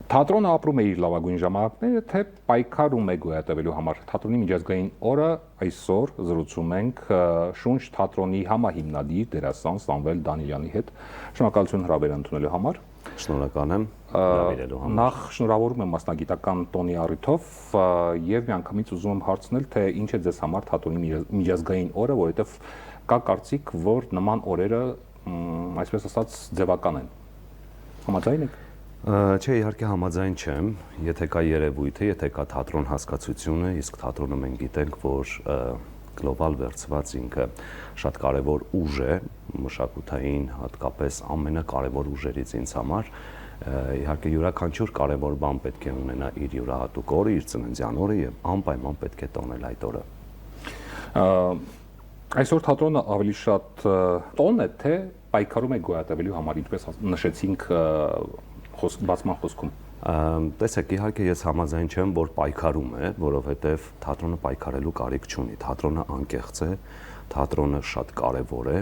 Թատրոնը ապրում է իր լավագույն ժամանակները, թե պայքարում է գոյատևելու համար։ Թատրոնի միջազգային օրը այսօր զրուցում ենք Շունչ թատրոնի համահիմնադիր դերասան Սամվել Դանիլյանի հետ։ Շնորհակալություն հրավեր ընդունելու համար։ Շնորհակալ եմ հրավիրելու համար։ Նախ շնորհավորում եմ մասնագիտական տոնի առիթով եւ միանգամից ուզում եմ հարցնել, թե ինչ է ձեզ համար թատրոնի միջազգային օրը, որովհետեւ կա կարծիք, որ նման օրերը, այսպես ասած, ձևական են։ Համաձայն եք։ Չէ, իհարկե համաձայն չեմ, եթե կա երևույթը, եթե կա թատրոն հասկացությունը, իսկ թատրոնը մենք գիտենք, որ գլոբալ վերցված ինքը շատ կարևոր ուժ է, մշակութային, հատկապես ամենակարևոր ուժերից ինձ համար, իհարկե յուրաքանչյուր կարևոր բան պետք է ունենա իր յուրահատուկ օրը, իր ծննդյան օրը եւ անպայման պետք է տոնել այդ օրը։ Այսօր թատրոնը ավելի շատ տոն է, թե պայքարում է գոյատևելու համար, ինչպես նշեցինք բացման խոսքում։ Տեսեք, իհարկե ես համաձայն չեմ, որ պայքարում է, որովհետև թատրոնը պայքարելու կարիք չունի, թատրոնը անկեղծ է, թատրոնը շատ կարևոր է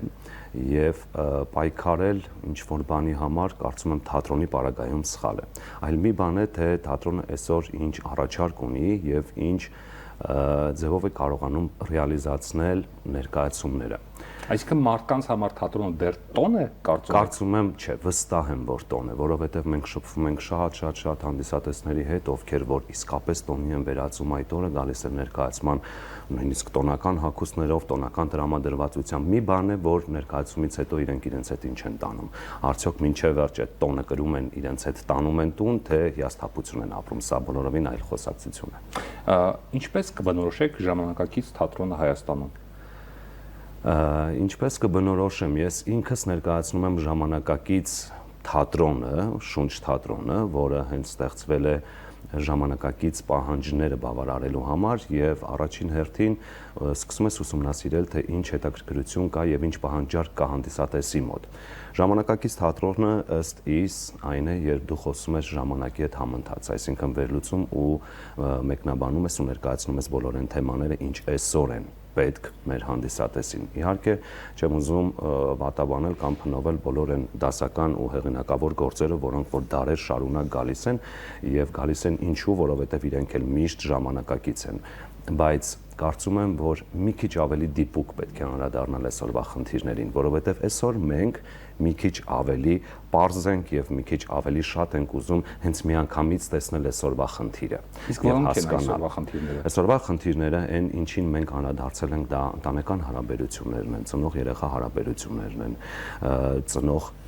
եւ պայքարել ինչ-որ բանի համար կարծում եմ թատրոնի պարագայում սխալ է։ Այլ մի բան է, թե թատրոնը այսօր ինչ առաջարկ ունի եւ ինչ ձևով է կարողանում ռեալիզացնել ներկայացումները։ Այսինքն մարդկանց համար թատրոնը դեռ տոն է, կարծում եմ, չէ, վստահ եմ, որ տոն է, որովհետև մենք շփվում ենք շատ հանդիսատեսների հետ, ովքեր որ իսկապես տոնի են վերածում այդ օրը, գալիս են ներկայացման նույնիսկ տոնական հագուստներով, տոնական տրամադրվածությամբ։ Մի բան է, որ ներկայացումից հետո իրենք իրենց հետ ինչ են տանում։ Արդյոք մինչև վերջ այդ տոնը կրում են իրենց հետ տանում են տուն, թե հիասթափություն են ապրում, սա բոլորովին այլ խոսակցություն է։ Ինչպես կբնորոշեք ժամանակակից թատրոնը Հայաստանում։ Ինչպես կբնորոշեմ, ես ինքս ներկայացնում եմ ժամանակակից թատրոնը, Շունչ թատրոնը, որը հենց ստեղծվել է ժամանակակից պահանջները բավարարելու համար եւ առաջին հերթին սկսում ես ուսումնասիրել, թե ինչ հետաքրքրություն կա եւ ինչ պահանջարկ կա հանդիսատեսի մոտ։ Ժամանակակից թատրոնը ըստ իս այն է, երբ դու խոսում ես ժամանակի հետ համընթաց, այսինքն վերլուծում ու մեկնաբանում ես ու ներկայացնում ես բոլոր այն թեմաները, ինչ այսօր են պետք մեր հանդիսատեսին։ Իհարկե, չեմ ուզում վատաբանել կամ փնովել բոլոր այն դասական ու հեղինակավոր գործերը, որոնք որ դարեր շարունակ գալիս են եւ գալիս են ինչու, որովհետեւ իրենք էլ միշտ ժամանակակից են, բայց կարծում եմ, որ մի քիչ ավելի դիպուկ պետք է անդրադառնալ այսօրվա խնդիրներին, որովհետեւ այսօր մենք մի քիչ ավելի պարզ ենք եւ մի քիչ ավելի շատ ենք ուզում հենց միանգամից տեսնել այսօրվա խնդիրը։ Իսկ ո՞նք են այսօրվա խնդիրները։ Այսօրվա խնդիրները այն ինչին մենք անդրադարձել ենք, դա ընտանեկան հարաբերություններն են, ծնող-երեխա հարաբերություններն են,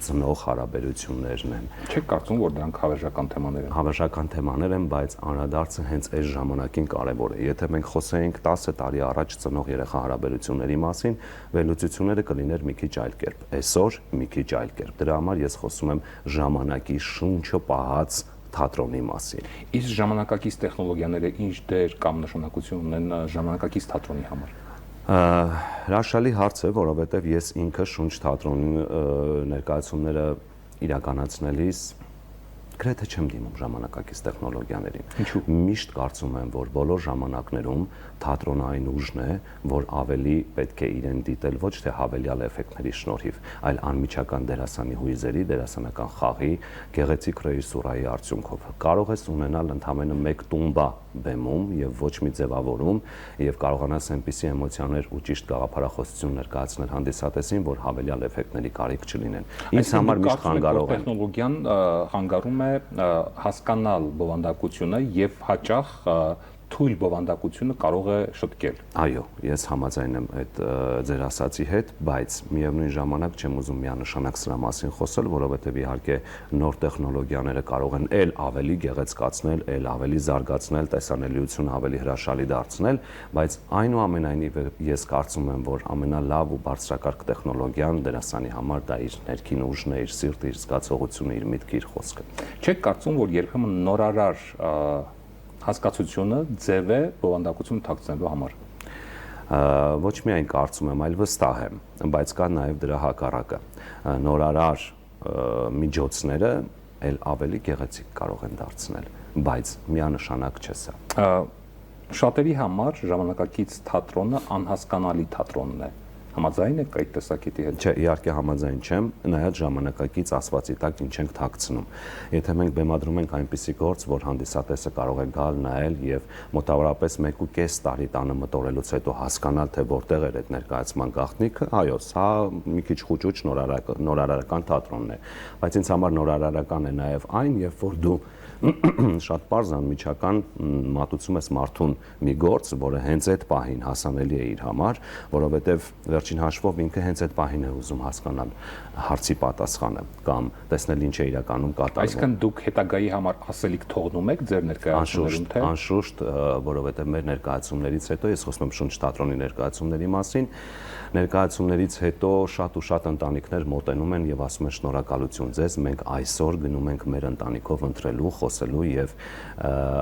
ծնող հարաբերություններն են։ Չեք կարծում, որ դրանք հավերժական թեմաներ են։ Հավերժական թեմաներ են, բայց անդրադարձը հենց այս ժամանակին կարևոր է։ Եթե մենք խոսեինք 10 տարի առաջ ծնող-երեխա հարաբերությունների մասին, վերլուծությունները կլիներ մի քիչ այլ կերպ։ Այսօր մի քիչ այլ կերպ։ Դրա համար ես խոսում եմ ժամանակի շունչը պահած թատրոնի մասին։ Իսկ ժամանակակից տեխնոլոգիաները ինչ դեր կամ նշանակություն ունեն ժամանակակից թատրոնի համար։ Հրաշալի հարց է, որովհետև ես ինքը Շունչ թատրոնի ներկայացումները իրականացնելիս գրեթե չեմ դիմում ժամանակակից տեխնոլոգիաներին։ Ինչու՞։ Միշտ կարծում եմ, որ բոլոր ժամանակներում թատրոնը այն ուժն է, որ ավելի պետք է իրեն դիտել ոչ թե հավելյալ էֆեկտների շնորհիվ, այլ անմիջական դերասանի հույզերի, դերասանական խաղի, գեղեցիկ ռեժիսուրայի արդյունքով։ Կարող ես ունենալ ընդամենը մեկ տումբա բեմում եւ ոչ մի ձևավորում եւ կարողանաս այնպիսի էմոցիաներ ու ճիշտ գաղափարախոսություն ներկայացնել հանդիսատեսին, որ հավելյալ էֆեկտների կարիք չլինեն։ Ինձ համար միշտ խանգարող է։ Տեխնոլոգիան խանգարում է հասկանալ բովանդակությունը եւ հաճախ թույլ բովանդակությունը կարող է շտկել։ Այո, ես համաձայն եմ այդ ձեր ասացի հետ, բայց միևնույն ժամանակ չեմ ուզում միանշանակ սրա մասին խոսել, որովհետև իհարկե նոր տեխնոլոգիաները կարող են ել ավելի գեղեցկացնել, ել ավելի զարգացնել, տեսանելիությունը ավելի հրաշալի դարձնել, բայց այնուամենայնիվ ես կարծում եմ, որ ամենալավ ու բարձրակարգ տեխնոլոգիան դերասանի համար դա իր ներքին ուժն է, իր սիրտը, իր զգացողությունը, իր միտքը, իր խոսքը։ Չեք կարծում, որ երբեմն նորարար հասկացությունը ձև է բովանդակություն թաքցնելու համար։ Ոչ միայն կարծում եմ, այլ վստահ եմ, բայց կա նաև դրա հակառակը։ Նորարար միջոցները էլ ավելի գեղեցիկ կարող են դարձնել, բայց միանշանակ չէ սա։ Շատերի համար ժամանակակից թատրոնը անհասկանալի թատրոնն է։ Համաձայն եք այդ տեսակետի հետ։ Չէ, իհարկե համաձայն չեմ, նայած ժամանակակից ասվածի տակ ինչ ենք թաքցնում։ Եթե մենք բեմադրում ենք այնպիսի գործ, որ հանդիսատեսը կարող է գալ, նայել եւ մոտավորապես 1.5 տարի տանը մտորելուց հետո հասկանալ, թե որտեղ էր այդ ներկայացման գաղտնիքը, այո, սա մի քիչ խուճուճ նորարարական թատրոնն է, բայց ինձ համար նորարարական է նաեւ այն, երբ որ դու շատ པարզ անմիջական մատուցում ես մարդուն մի գործ, որը հենց այդ պահին հասանելի է իր համար, որովհետև վերջին հաշվով ինքը հենց այդ պահին է ուզում հասկանալ հարցի պատասխանը կամ տեսնել ինչ է իրականում կատարվում։ Այսինքն դուք հետագայի համար ասելիք թողնում եք ձեր ներկայացումներում, թե անշուշտ, որովհետև մեր ներկայացումներից հետո ես խոսում եմ Շունչ թատրոնի ներկայացումների մասին, ներկայացումներից հետո շատ ու շատ ընտանիքներ մոտենում են եւ ասում են շնորհակալություն ձեզ, մենք այսօր գնում ենք մեր ընտանիքով ընտրելու, խոսելու եւ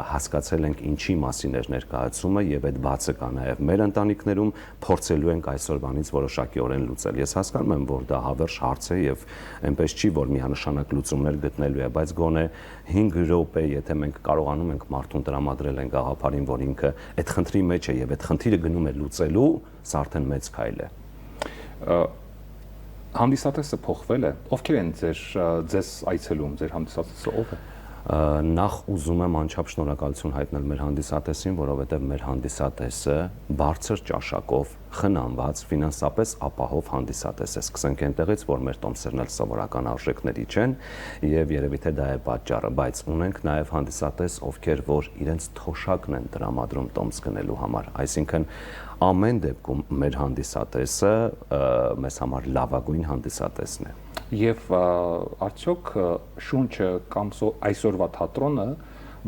հասկացել ենք ինչի մասին էր ներկայացումը եւ այդ բացը կա նաեւ մեր ընտանիքներում, փորձելու ենք այսօրվանից որոշակիորեն լուծել։ Ես հասկանում եմ, որ դա հավերժ հարց է եւ այնպես չի, որ միանշանակ լուծումներ գտնելու է, բայց գոնե 5 րոպե, եթե մենք կարողանում ենք մարդուն տրամադրել այն գաղափարին, որ ինքը այդ խնդրի մեջ է եւ այդ խնդիրը գնում է լուծելու, սա արդեն մեծ քայլ է։ Հանդիսատեսը փոխվել է։ Ովքեր են ձեզ այցելում, ձեր հանդիսատեսը ով է։ Նախ ուզում եմ անչափ շնորհակալություն հայտնել մեր հանդիսատեսին, որովհետև մեր հանդիսատեսը բարձր ճաշակով, խնամված, ֆինանսապես ապահով հանդիսատես է։ Սկսենք այնտեղից, որ մեր տոմսերն էլ սովորական արժեքների չեն, եւ երևի թե դա է պատճառը, բայց ունենք նաեւ հանդիսատես, ովքեր որ իրենց թոշակն են տրամադրում տոմս գնելու համար, այսինքն ամեն դեպքում մեր հանդիսատեսը մեզ համար լավագույն հանդիսատեսն է։ Եվ արդյոք Շունչը կամ այսօրվա թատրոնը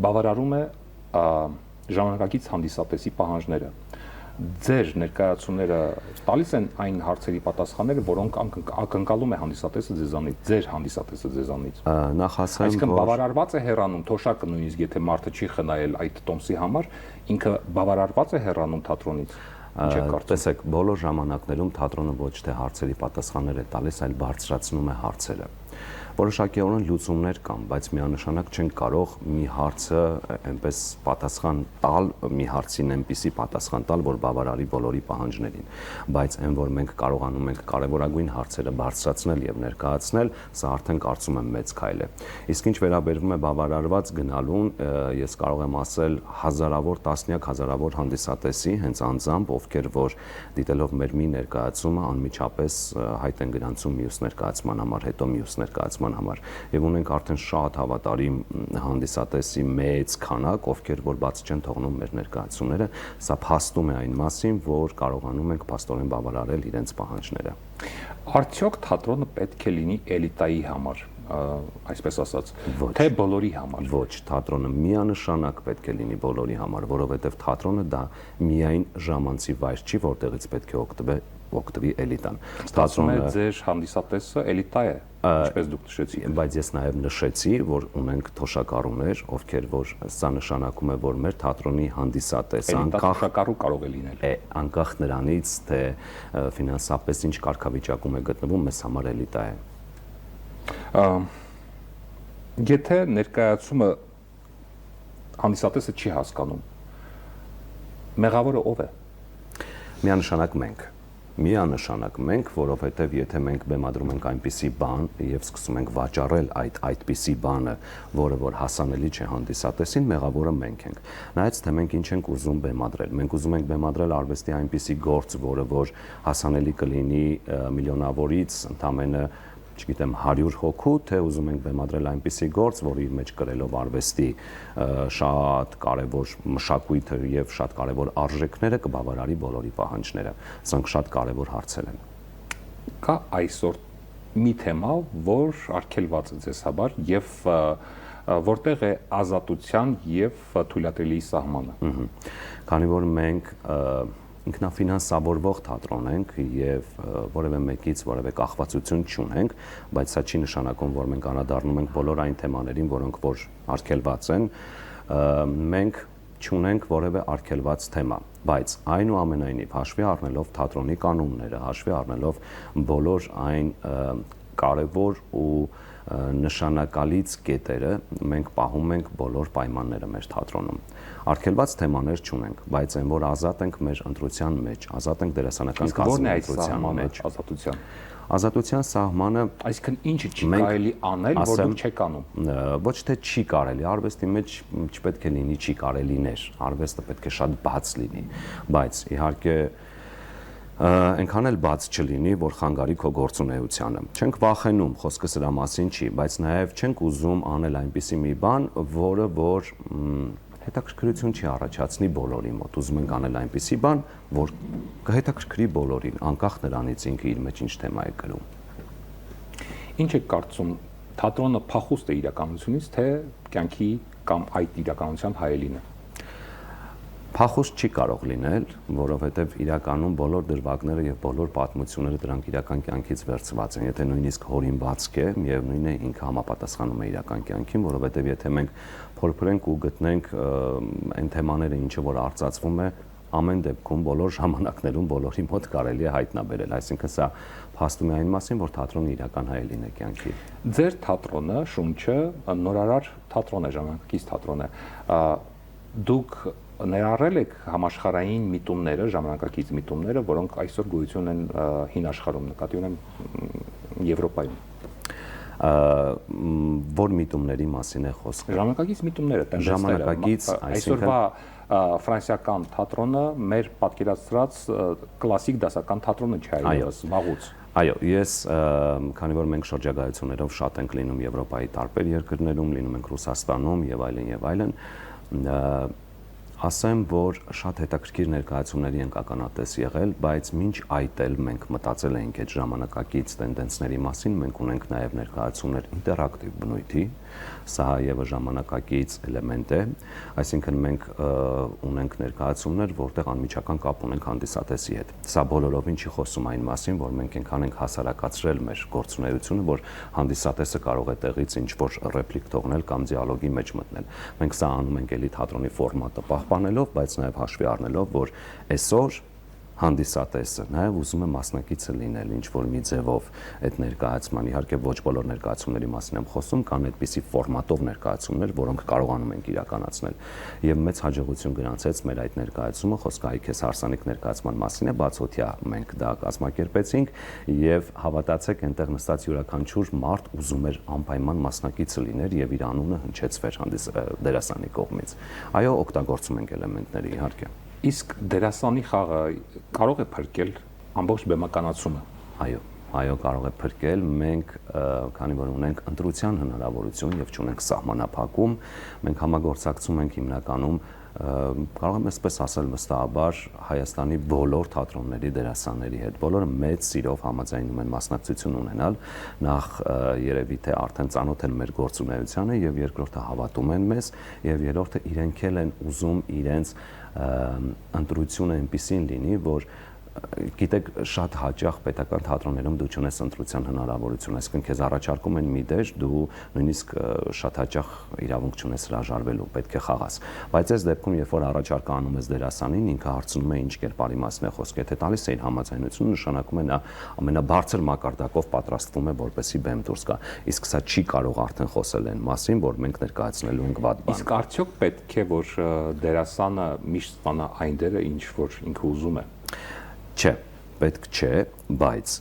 բավարարում է ժամանակակից հանդիսատեսի պահանջները։ Ձեր ներկայացումները տալիս են այն հարցերի պատասխանները, որոնք ակնկալում է հանդիսատեսը ձեզանից, ձեր հանդիսատեսը ձեզանից։ Նախ ասեմ, այսինքն բավարարված է հեռանում թոշակը, նույնիսկ եթե մարդը չի խնայել այդ տոմսի համար, ինքը բավարարված է հեռանում թատրոնից։ Տեսեք, բոլոր ժամանակներում թատրոնը ոչ թե հարցերի պատասխաններ է տալիս, այլ բարձրացնում է հարցերը։ Որոշակիորեն լուծումներ կան, բայց միանշանակ չեն կարող մի հարցը այնպես պատասխան տալ, մի հարցին այնպիսի պատասխան տալ, որ բավարարի բոլորի պահանջներին, բայց այն որ մենք կարողանում ենք կարևորագույն հարցերը բարձրացնել եւ ներկայացնել, սա արդեն կարծում եմ մեծ քայլ է։ Իսկ ինչ վերաբերում է բավարարված գնալուն, ես կարող եմ ասել հազարավոր, տասնյակ հազարավոր հանդիսատեսի հենց անձամբ, ովքեր որ դիտելով մեր մի ներկայացումը անմիջապես հայտ են գրանցում մյուս ներկայացման համար, հետո մյուս ներկայացման համար եւ ունենք արդեն շատ հավատարիմ հանդիսատեսի մեծ քանակ, ովքեր որ բաց չեն թողնում մեր ներկայացումները, սա փաստում է այն մասին, որ կարողանում ենք փաստորեն բավարարել իրենց պահանջները։ Արդյոք թատրոնը պետք է լինի էլիտայի համար, այսպես ասած, թե բոլորի համար։ Ոչ, թատրոնը միանշանակ պետք է լինի բոլորի համար, որովհետև թատրոնը դա միայն ժամանցի վայր չի, որտեղից պետք է օգտվի էլիտան։ Թատրոնը ձեր հանդիսատեսը էլիտա է, ինչպես դուք նշեցիք։ Բայց ես նաև նշեցի, որ ունենք թոշակառուներ, ովքեր որ սա նշանակում է, որ մեր թատրոնի հանդիսատեսը թոշակառու կարող է լինել։ Անկախ նրանից, թե ֆինանսապես ինչ կարգավիճակում է գտնվում, մեզ համար էլիտա է։ Եթե ներկայացումը հանդիսատեսը չի հասկանում, մեղավորը ով է։ Միանշանակ մենք, որովհետև եթե մենք բեմադրում ենք այնպիսի բան եւ սկսում ենք վաճառել այդպիսի բանը, որը որ հասանելի չէ հանդիսատեսին, մեղավորը մենք ենք։ Նայած թե մենք ինչ ենք ուզում բեմադրել։ Մենք ուզում ենք բեմադրել արվեստի այնպիսի գործ, որը որ հասանելի կլինի միլիոնավորից ընդամենը չգիտեմ 100 հոգու, թե ուզում ենք բեմադրել այնպիսի գործ, որ իր մեջ կրելով արվեստի շատ կարևոր մշակույթը եւ շատ կարևոր արժեքները կբավարարի բոլորի պահանջները։ Սրանք շատ կարևոր հարցեր են։ Կա այսօր մի թեմա, որ արգելված է ձեզ համար եւ որտեղ է ազատության եւ թույլատրելի սահմանը։ Քանի որ մենք ինքնաֆինանսավորվող թատրոն ենք եւ որևէ մեկից որևէ կախվածություն չունենք, բայց սա չի նշանակում, որ մենք անդրադառնում ենք բոլոր այն թեմաներին, որոնք որ արգելված են, մենք չունենք որևէ արգելված թեմա, բայց այնուամենայնիվ հաշվի առնելով թատրոնի կանոնները, հաշվի առնելով բոլոր այն կարևոր ու նշանակալից կետերը մենք պահում ենք բոլոր պայմանները մեր թատրոնում։ Արգելված թեմաներ չունենք, բայց այն որ ազատ ենք մեր ընտրության մեջ, ազատ ենք դերասանական կազմի ընտրության մեջ։ Ազատության սահմանը, այսինքն ինչը չի կարելի անել, որ դուք չեք անում։ Ոչ թե չի կարելի, արվեստի մեջ չպետք է լինի չի կարելիներ, արվեստը պետք է շատ բաց լինի, բայց իհարկե այնքան էլ բաց չլինի, որ խանգարի քո գործունեությանը։ Չենք վախենում, խոսքը սրա մասին չի, բայց նաև չենք ուզում անել այնպիսի մի բան, որը որ հետաքրքրություն չի առաջացնի բոլորի մոտ։ Ուզում ենք անել այնպիսի բան, որ կհետաքրքրի բոլորին, անկախ նրանից ինքը իր մեջ ինչ թեմա է կրում։ Ինչ եք կարծում, թատրոնը փախուստ է իրականությունից, թե կյանքի կամ այդ իրականության հայելինը։ Փախուստ չի կարող լինել, որովհետև իրականում բոլոր դրվագները եւ բոլոր պատմությունները դրանք իրական կյանքից վերցված են։ Եթե նույնիսկ հորինվածք է, միևնույն է ինքը համապատասխանում է իրական կյանքին, որովհետև եթե մենք փորփրենք ու գտնենք այն թեմաները, ինչը որ արծացվում է, ամեն դեպքում բոլոր ժամանակներում բոլորի մոտ կարելի է հայտնաբերել, այսինքն սա փաստում է այն մասին, որ թատրոնը իրական հայելին է կյանքի։ Ձեր թատրոնը, շունչը նորարար թատրոն է, ժամանակակից թատրոն է։ Դուք ներառել եք համաշխարհային միտումները, ժամանակակից միտումները, որոնք այսօր գոյություն են հին աշխարհում, նկատի ունեմ Եվրոպայում։ Որ միտումների մասին է խոսքը։ Ժամանակակից միտումները, ժամանակակից, այսօրվա ֆրանսիական թատրոնը մեր պատկերացրած կլասիկ դասական թատրոնը չէ այլևս վաղուց։ Այո, ես քանի որ մենք շրջագայություններով շատ ենք լինում Եվրոպայի տարբեր երկրներում, լինում ենք Ռուսաստանում եւ այլն, ասեմ, որ շատ հետաքրքիր ներկայացումների ենք ականատես եղել, բայց մինչ այդ էլ մենք մտածել էինք այդ ժամանակակից տենդենսների մասին, մենք ունենք նաև ներկայացումներ ինտերակտիվ բնույթի, սա եւս ժամանակակից էլեմենտ է, այսինքն մենք ունենք ներկայացումներ, որտեղ անմիջական կապ ունենք հանդիսատեսի հետ։ Սա բոլորովին չի խոսում այն մասին, որ մենք այնքան ենք հասարակացրել մեր գործունեությունը, որ հանդիսատեսը կարող է տեղից ինչ-որ ռեպլիկ թողնել կամ դիալոգի մեջ մտնել։ Մենք սա անում ենք էլի թատրոնի ֆորմատը պահպանելով, բայց նաև հաշվի առնելով, որ այսօր հանդիսատեսը նաև ուզում է մասնակիցը լինել ինչ-որ մի ձևով այդ ներկայացման, իհարկե ոչ բոլոր ներկայացումների մասին եմ խոսում, կան այդպիսի ֆորմատով ներկայացումներ, որոնք կարողանում ենք իրականացնել։ Եվ մեծ հաջողություն գրանցեց մեր այդ ներկայացումը, խոսքը «Այ քեզ հարսանիք» ներկայացման մասին է, բացօթյա մենք դա կազմակերպեցինք եւ հավատացեք, այնտեղ նստած յուրաքանչյուր մարդ ուզում էր անպայման մասնակիցը լիներ եւ իր անունը հնչեցվեր դերասանի կողմից։ Այո, օգտագործում ենք էլեմենտները, իհարկե։ Իսկ դերասանի խաղը կարող է փրկել ամբողջ բեմականացումը։ Այո, կարող է փրկել։ Մենք, քանի որ ունենք ընտրության հնարավորություն եւ չունենք սահմանափակում, մենք համագործակցում ենք հիմնականում, կարող եմ այսպես ասել վստահաբար, Հայաստանի բոլոր թատրոնների դերասանների հետ։ Բոլորը մեծ սիրով համաձայնում են մասնակցություն ունենալ, նախ երևի թե արդեն ծանոթ են մեր գործունեությանը եւ երկրորդը հավատում են մեզ եւ երրորդը իրենք էլ են ուզում իրենց ընտրությունը այնպեսին լինի, որ գիտեք, շատ հաճախ պետական թատրոններում դու չունես ընտրության հնարավորություն, այսինքն քեզ առաջարկում են մի դեր, դու նույնիսկ շատ հաճախ իրավունք չունես հրաժարվելու, պետք է խաղաս։ Բայց այս դեպքում, երբ որ առաջարկը անում ես դերասանին, ինքը հարցնում է ինչ կերպարի մասին է խոսքը, եթե տալիս է իր համաձայնությունը, նշանակում է նա ամենաբարձր մակարդակով պատրաստվում է, որպեսզի բեմ դուրս գա։ Իսկ սա չի կարող արդեն խոսել այն մասին, որ մենք ներկայացնելու ենք վատ բան։ Իսկ արդյոք պետք է որ դերասանը միշտ ստանա այն դերը, ինչ որ ինքը ուզում է։ Չէ, պետք չէ, բայց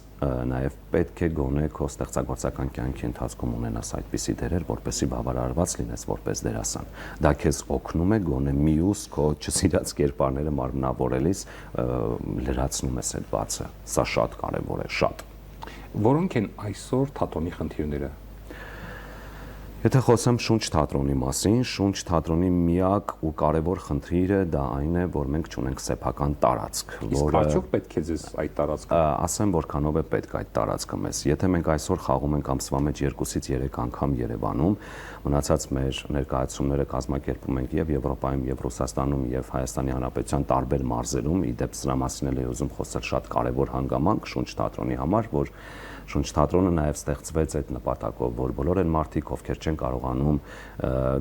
նաև պետք է գոնե քո ստեղծագործական կյանքի ընթացքում ունենաս այդպիսի դերեր, որպեսզի բավարարված լինես որպես դերասան։ Դա քեզ օգնում է գոնե մյուս քո չսիրած կերպարները մարմնավորելիս լրացնում ես այդ բացը։ Սա շատ կարևոր է, շատ։ Որոնք են այսօր թատրոնի խնդիրները։ Եթե խոսեմ շունչ թատրոնի մասին, շունչ թատրոնի միակ ու կարևոր խնդիրը դա այն է, որ մենք չունենք սեփական տարածք, որը արդյոք պետք է ձեզ այդ տարածքը։ Ասեմ, որքանով է պետք այդ տարածքը մեզ։ Եթե մենք այսօր խաղում ենք ամսվա մեջ 2-ից 3 անգամ Երևանում, մնացած մեր ներկայացումները կազմակերպում ենք եւ Եվրոպայում, եւ Ռուսաստանում, եւ Հայաստանի Հանրապետության տարբեր մարզերում, իդեպ սրա մասին էլ ուզում խոսել, շատ կարևոր հանգամանք շունչ թատրոնի համար, որ շունչ թատրոնը նաև ստեղծվեց այդ նպատակով, որ բոլոր այն մարդիկ, ովքեր չեն կարողանում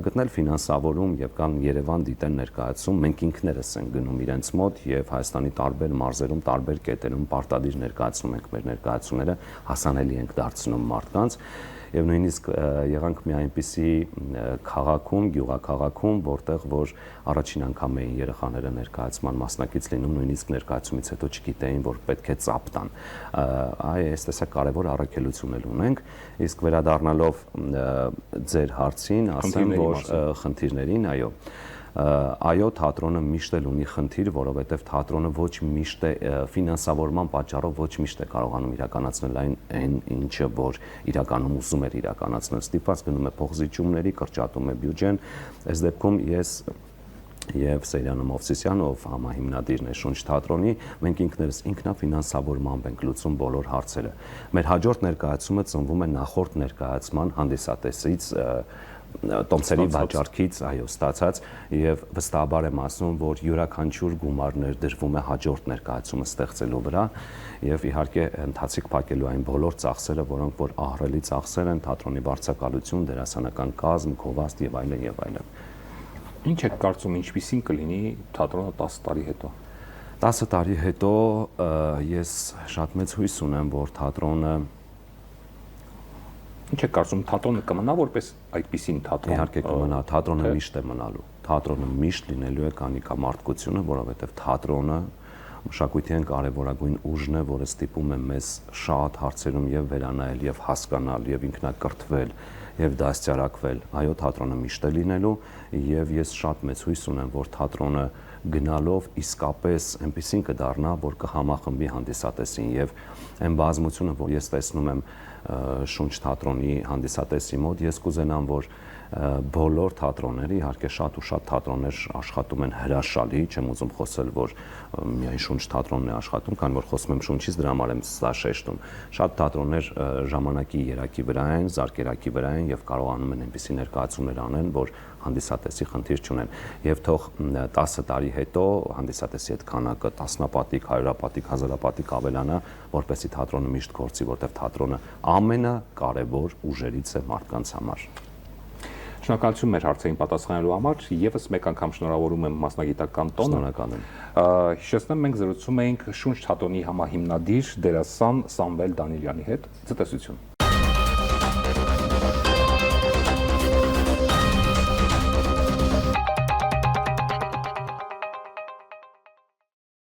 գտնել ֆինանսավորում եւ կան Երևան դիտեն ներկայացում, մենք ինքներս ենք գնում իրենց մոտ եւ Հայաստանի տարբեր մարզերում, տարբեր կետերում պարտադիր ներկայացնում ենք մեր ներկայացումները, հասանելի ենք դարձնում մարդկանց եւ նույնիսկ եղանք մի այնպիսի քաղաքում, գյուղաքաղաքում, որտեղ որ առաջին անգամ էին երեխաները ներկայացման մասնակից լինում, նույնիսկ ներկայացումից հետո չգիտեին, որ պետք է ծափ տան։ Այս տեսակ կարևոր առաքելություն էլ ունենք, իսկ վերադառնալով ձեր հարցին, ասեմ, որ խնդիրներին, այո, թատրոնը միշտ էլ ունի խնդիր, որովհետև թատրոնը ոչ միշտ է ֆինանսավորման պատճառով ոչ միշտ է կարողանում իրականացնել այն ինչը որ իրականում ուզում էր իրականացնել, ստիպված գնում է փոխզիջումների, կրճատում է բյուջեն։ Այս դեպքում ես եւ Սեյրանը Մովսիսյանը, ով համահիմնադիրն է Շունչ թատրոնի, մենք ինքներս ինքնաֆինանսավորմամբ ենք լուծում բոլոր հարցերը։ Մեր հաջորդ ներկայացումը ծնվում է նախորդ ներկայացման հանդիսատեսից տոմսերի վաճառքից, ստացած, եւ վստահաբար եմ ասում, որ յուրաքանչյուր գումար ներդրվում է հաջորդ ներկայացումը ստեղծելու վրա եւ իհարկե ընթացիկ փակելու այն բոլոր ծախսերը, որոնք որ ահռելի ծախսեր են, թատրոնի վարձակալություն, դերասանական կազմ, գովազդ եւ այլն եւ այլն։ Ինչ եք կարծում, ինչպիսին կլինի թատրոնը 10 տարի հետո։ 10 տարի հետո ես շատ մեծ հույս ունեմ, որ թատրոնը Ինչ եք կարծում, թատրոնը կմնա որպես այդպիսին թատրոն։ Իհարկե կմնա, թատրոնը միշտ է մնալու։ Թատրոնը միշտ լինելու է կանիկամարտկությունը, որովհետև թատրոնը մշակույթի են կարևորագույն ուժն է, որը ստիպում է մեզ շատ հարցերում եւ վերանայել եւ հասկանալ եւ ինքնակրթվել եւ դաստիարակվել։ Այո, թատրոնը միշտ է լինելու եւ ես շատ մեծ հույս ունեմ, որ թատրոնը գնալով իսկապես այնպեսին կդառնա, որ կհամախմբի հանդիսատեսին եւ այն բազմությունը, որ ես տեսնում եմ Շունչ թատրոնի հանդիսատեսի մոտ, ես կուզենամ, որ բոլոր թատրոնները, իհարկե շատ ու շատ թատրոններ աշխատում են հրաշալի, չեմ ուզում խոսել, որ միայն Շունչ թատրոնն է աշխատում, քանի որ խոսում եմ Շունչից, դրա համար եմ սա շեշտում։ Շատ թատրոններ ժամանակի երակի վրա են, զարկերակի վրա են եւ կարողանում են այնպիսի ներկայացումներ անեն, որ հանդիսատեսի խնդիր չունեն։ Եվ թող 10 տարի հետո հանդիսատեսի այդ քանակը տասնապատիկ, հարյուրապատիկ, հազարապատիկ ավելանա, որպեսզի թատրոնը միշտ գործի, որտեղ թատրոնը ամենակարևոր ուժերից է մարդկանց համար։ Շնորհակալություն մեր հարցերին պատասխանելու համար, եւս մեկ անգամ շնորհավորում եմ մասնագիտական տոնը։ Շնորհակալ եմ։ Հիշեցնեմ, մենք զրուցում էինք Շունչ թատրոնի համահիմնադիր դերասան Սամվել Դանիելյանի հետ։ Ցտեսություն։